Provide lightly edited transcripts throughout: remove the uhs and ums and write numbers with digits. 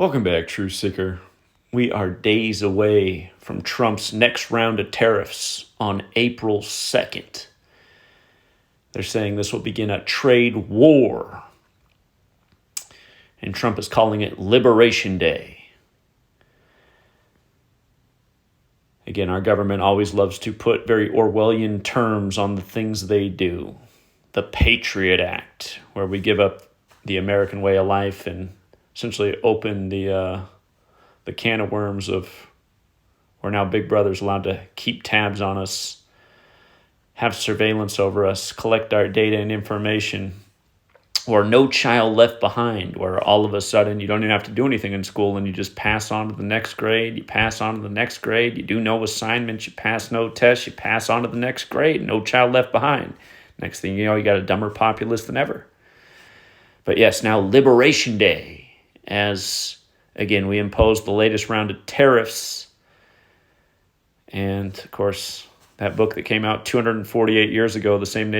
Welcome back, Truth Seeker. We are days away from Trump's next round of tariffs on April 2nd. They're saying this will begin a trade war. And Trump is calling it Liberation Day. Again, our government always loves to put very Orwellian terms on the things they do. The Patriot Act, where we give up the American way of life and essentially open the can of worms of where now Big Brother's allowed to keep tabs on us, have surveillance over us, collect our data and information, or No Child Left Behind, where all of a sudden you don't even have to do anything in school and you just pass on to the next grade, you pass on to the next grade, you do no assignments, you pass no tests, you pass on to the next grade, no child left behind. Next thing you know, you got a dumber populace than ever. But yes, now Liberation Day, as, again, we impose the latest round of tariffs. And, of course, that book that came out 248 years ago, the same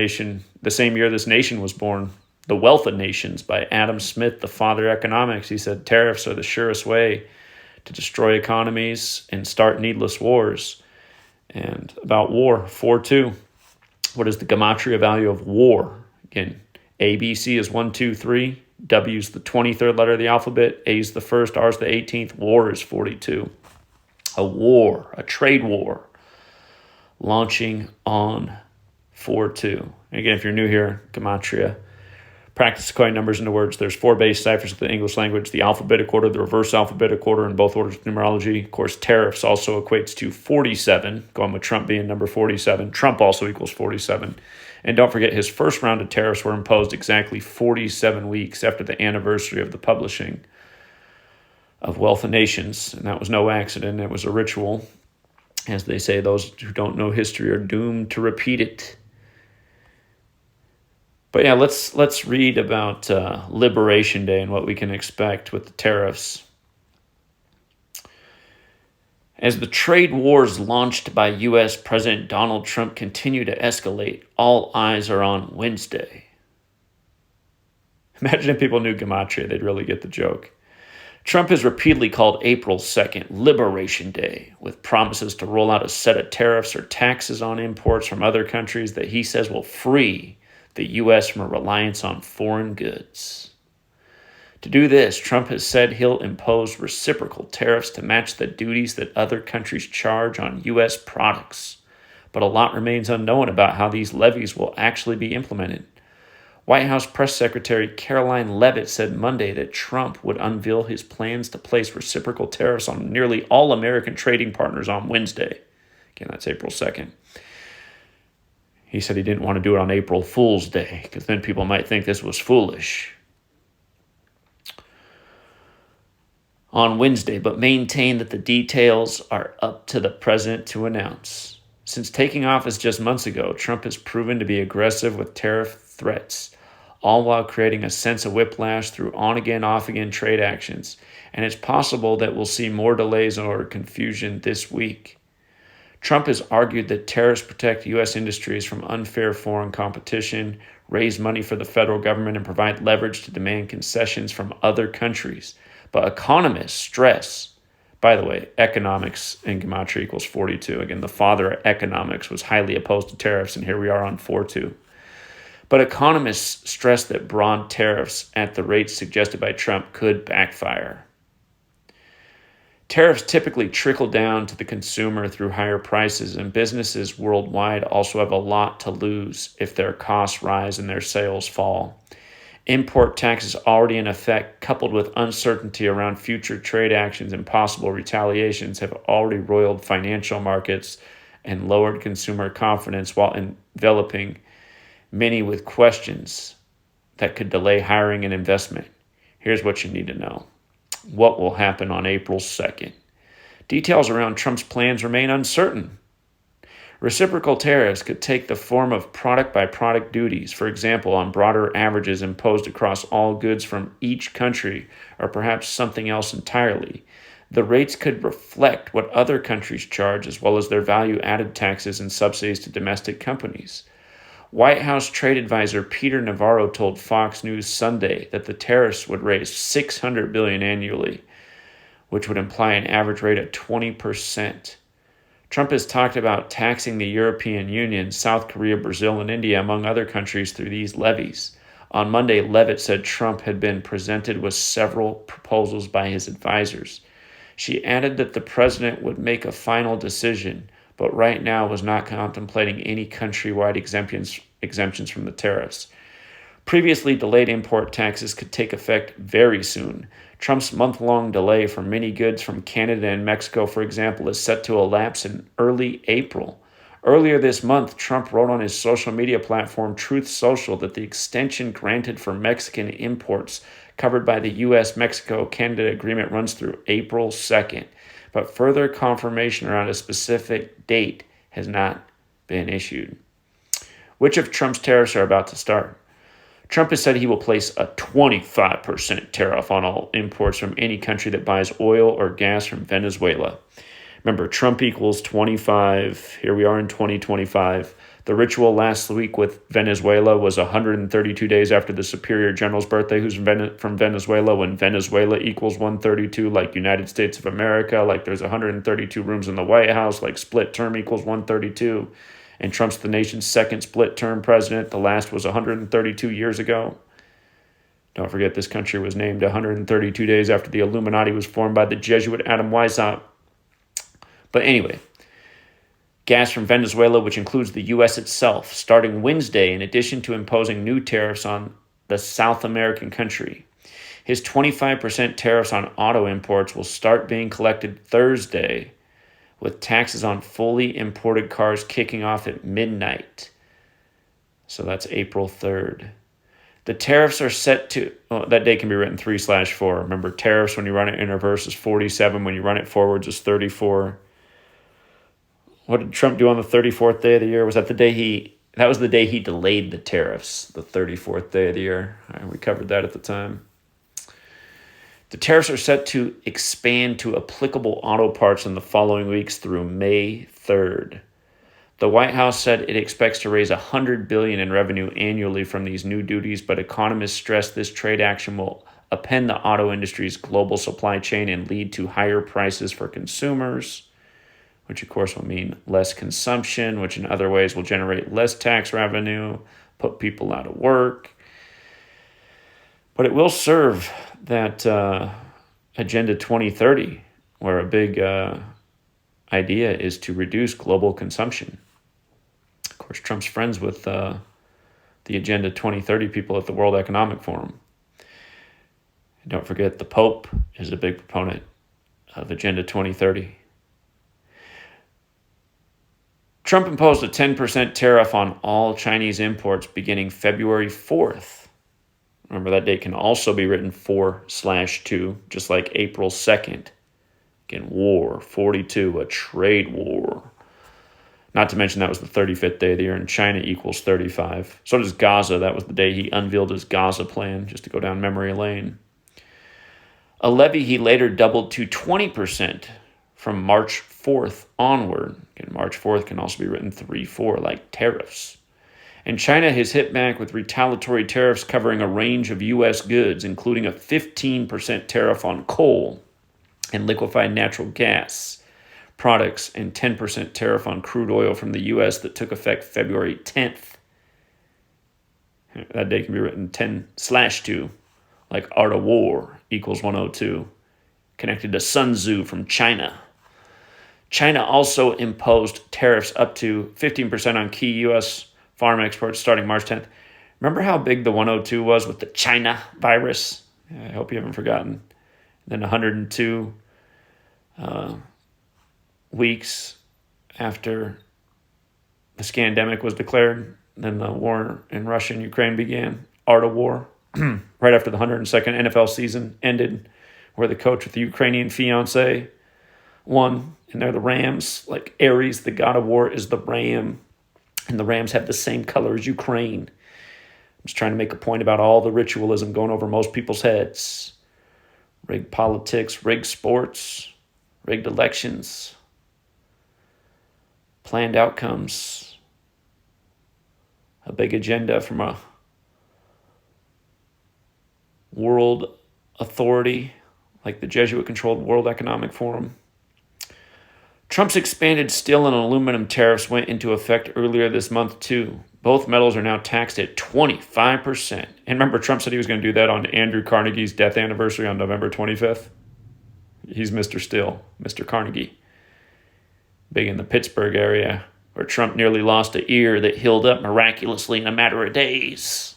year this nation was born, The Wealth of Nations by Adam Smith, the father of economics. He said tariffs are the surest way to destroy economies and start needless wars. And about war, 4-2. What is the gematria value of war? Again, ABC is 1, 2, 3. W is the 23rd letter of the alphabet. A is the first. R is the 18th. War is 42. A war, a trade war, launching on 4-2. Again, if you're new here, gematria. Practice coin numbers into words. There's 4 base ciphers of the English language, the alphabetic order, the reverse alphabetic order, in both orders of numerology. Of course, tariffs also equates to 47, going with Trump being number 47. Trump also equals 47. And don't forget, his first round of tariffs were imposed exactly 47 weeks after the anniversary of the publishing of Wealth of Nations. And that was no accident. It was a ritual. As they say, those who don't know history are doomed to repeat it. But yeah, let's read about Liberation Day and what we can expect with the tariffs. As the trade wars launched by U.S. President Donald Trump continue to escalate, all eyes are on Wednesday. Imagine if people knew gematria, they'd really get the joke. Trump has repeatedly called April 2nd Liberation Day, with promises to roll out a set of tariffs or taxes on imports from other countries that he says will free the U.S. from a reliance on foreign goods. To do this, Trump has said he'll impose reciprocal tariffs to match the duties that other countries charge on U.S. products. But a lot remains unknown about how these levies will actually be implemented. White House Press Secretary Caroline Leavitt said Monday that Trump would unveil his plans to place reciprocal tariffs on nearly all American trading partners on Wednesday. Again, that's April 2nd. He said he didn't want to do it on April Fool's Day, because then people might think this was foolish. On Wednesday, but maintained that the details are up to the president to announce. Since taking office just months ago, Trump has proven to be aggressive with tariff threats, all while creating a sense of whiplash through on-again, off-again trade actions. And it's possible that we'll see more delays or confusion this week. Trump has argued that tariffs protect U.S. industries from unfair foreign competition, raise money for the federal government, and provide leverage to demand concessions from other countries. But economists stress, by the way, economics in gematria equals 42. Again, the father of economics was highly opposed to tariffs, and here we are on 4-2. But economists stress that broad tariffs at the rates suggested by Trump could backfire. Tariffs typically trickle down to the consumer through higher prices, and businesses worldwide also have a lot to lose if their costs rise and their sales fall. Import taxes already in effect, coupled with uncertainty around future trade actions and possible retaliations, have already roiled financial markets and lowered consumer confidence while enveloping many with questions that could delay hiring and investment. Here's what you need to know. What will happen on April 2nd? Details around Trump's plans remain uncertain. Reciprocal tariffs could take the form of product-by-product duties, for example, on broader averages imposed across all goods from each country, or perhaps something else entirely. The rates could reflect what other countries charge, as well as their value-added taxes and subsidies to domestic companies. White House trade advisor Peter Navarro told Fox News Sunday that the tariffs would raise $600 billion annually. which would imply an average rate of 20%. Trump has talked about taxing the European Union, South Korea, Brazil, and India, among other countries, through these levies. On Monday, Leavitt said Trump had been presented with several proposals by his advisors. She added that the president would make a final decision, but right now was not contemplating any countrywide exemptions from the tariffs. Previously delayed import taxes could take effect very soon. Trump's month-long delay for many goods from Canada and Mexico, for example, is set to elapse in early April. Earlier this month, Trump wrote on his social media platform Truth Social that the extension granted for Mexican imports covered by the U.S.-Mexico-Canada agreement runs through April 2nd, but further confirmation around a specific date has not been issued. Which of Trump's tariffs are about to start? Trump has said he will place a 25% tariff on all imports from any country that buys oil or gas from Venezuela. Remember, Trump equals 25. Here we are in 2025. The ritual last week with Venezuela was 132 days after the Superior General's birthday, who's from Venezuela, when Venezuela equals 132, like United States of America, like there's 132 rooms in the White House, like split term equals 132. And Trump's the nation's second split-term president. The last was 132 years ago. Don't forget, this country was named 132 days after the Illuminati was formed by the Jesuit Adam Weishaupt. But anyway, gas from Venezuela, which includes the U.S. itself, starting Wednesday, in addition to imposing new tariffs on the South American country. His 25% tariffs on auto imports will start being collected Thursday, with taxes on fully imported cars kicking off at midnight. So that's April 3rd. The tariffs are set to, that day can be written 3/4. Remember, tariffs when you run it in reverse is 47. When you run it forwards is 34. What did Trump do on the 34th day of the year? Was that that was the day he delayed the tariffs, the 34th day of the year. We covered that at the time. The tariffs are set to expand to applicable auto parts in the following weeks through May 3rd. The White House said it expects to raise $100 billion in revenue annually from these new duties, but economists stress this trade action will upend the auto industry's global supply chain and lead to higher prices for consumers, which of course will mean less consumption, which in other ways will generate less tax revenue, put people out of work. But it will serve that Agenda 2030, where a big idea is to reduce global consumption. Of course, Trump's friends with the Agenda 2030 people at the World Economic Forum. And don't forget, the Pope is a big proponent of Agenda 2030. Trump imposed a 10% tariff on all Chinese imports beginning February 4th. Remember, that date can also be written 4/2, just like April 2nd. Again, war, 42, a trade war. Not to mention that was the 35th day of the year, and China equals 35. So does Gaza. That was the day he unveiled his Gaza plan, just to go down memory lane. A levy he later doubled to 20% from March 4th onward. Again, March 4th can also be written 3/4, like tariffs. And China has hit back with retaliatory tariffs covering a range of U.S. goods, including a 15% tariff on coal and liquefied natural gas products, and 10% tariff on crude oil from the U.S. that took effect February 10th. That day can be written 10/2, like Art of War equals 102, connected to Sun Tzu from China. China also imposed tariffs up to 15% on key U.S. farm exports starting March 10th. Remember how big the 102 was with the China virus? I hope you haven't forgotten. Then 102 weeks after the scandemic was declared, then the war in Russia and Ukraine began. Art of War. Right after the 102nd NFL season ended, where the coach with the Ukrainian fiance won, and they're the Rams. Like Ares, the god of war, is the ram. And the Rams have the same color as Ukraine. I'm just trying to make a point about all the ritualism going over most people's heads. Rigged politics, rigged sports, rigged elections, planned outcomes, a big agenda from a world authority like the Jesuit-controlled World Economic Forum. Trump's expanded steel and aluminum tariffs went into effect earlier this month, too. Both metals are now taxed at 25%. And remember, Trump said he was going to do that on Andrew Carnegie's death anniversary on November 25th? He's Mr. Steel, Mr. Carnegie. Big in the Pittsburgh area, where Trump nearly lost an ear that healed up miraculously in a matter of days.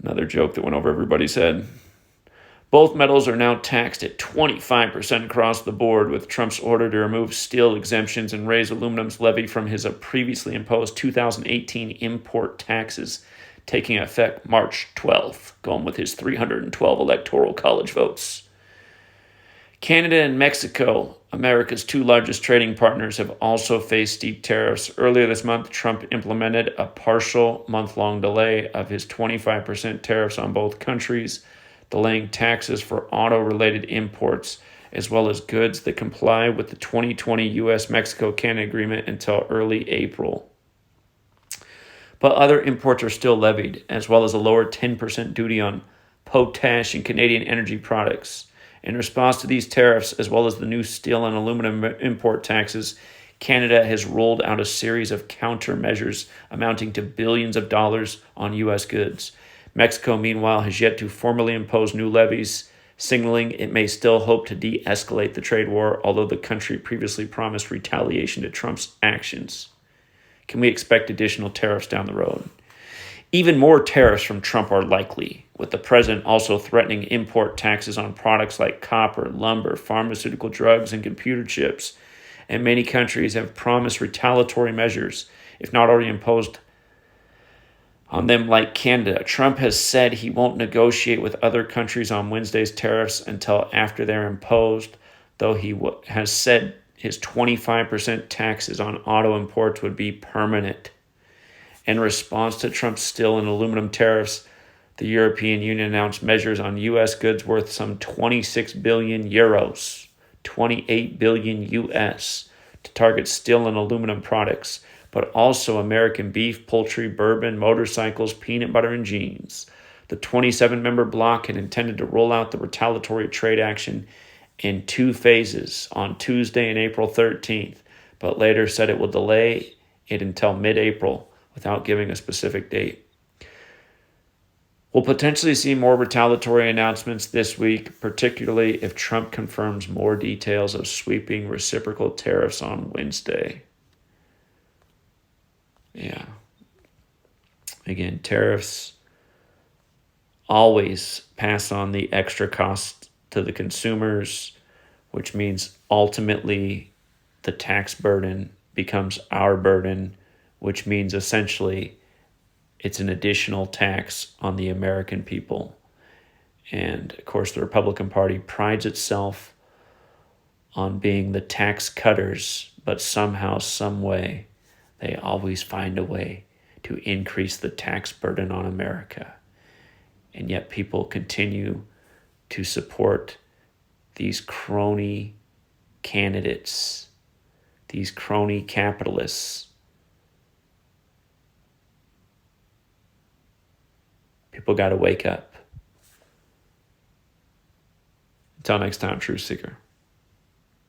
Another joke that went over everybody's head. Both metals are now taxed at 25% across the board, with Trump's order to remove steel exemptions and raise aluminum's levy from his previously imposed 2018 import taxes taking effect March 12th, going with his 312 electoral college votes. Canada and Mexico, America's two largest trading partners, have also faced steep tariffs. Earlier this month, Trump implemented a partial month-long delay of his 25% tariffs on both countries, delaying taxes for auto-related imports, as well as goods that comply with the 2020 U.S.-Mexico-Canada agreement until early April. But other imports are still levied, as well as a lower 10% duty on potash and Canadian energy products. In response to these tariffs, as well as the new steel and aluminum import taxes, Canada has rolled out a series of countermeasures amounting to billions of dollars on U.S. goods. Mexico, meanwhile, has yet to formally impose new levies, signaling it may still hope to de-escalate the trade war, although the country previously promised retaliation to Trump's actions. Can we expect additional tariffs down the road? Even more tariffs from Trump are likely, with the president also threatening import taxes on products like copper, lumber, pharmaceutical drugs, and computer chips. And many countries have promised retaliatory measures, if not already imposed on them, like Canada. Trump has said he won't negotiate with other countries on Wednesday's tariffs until after they're imposed, though he has said his 25% taxes on auto imports would be permanent. In response to Trump's steel and aluminum tariffs, the European Union announced measures on U.S. goods worth some 26 billion euros, 28 billion U.S., to target steel and aluminum products, but also American beef, poultry, bourbon, motorcycles, peanut butter, and jeans. The 27-member bloc had intended to roll out the retaliatory trade action in 2 phases on Tuesday and April 13th, but later said it will delay it until mid-April without giving a specific date. We'll potentially see more retaliatory announcements this week, particularly if Trump confirms more details of sweeping reciprocal tariffs on Wednesday. Yeah. Again, tariffs always pass on the extra cost to the consumers, which means ultimately the tax burden becomes our burden, which means essentially it's an additional tax on the American people. And of course, the Republican Party prides itself on being the tax cutters, but somehow, some way, they always find a way to increase the tax burden on America. And yet people continue to support these crony candidates, these crony capitalists. People got to wake up. Until next time, Truth Seeker.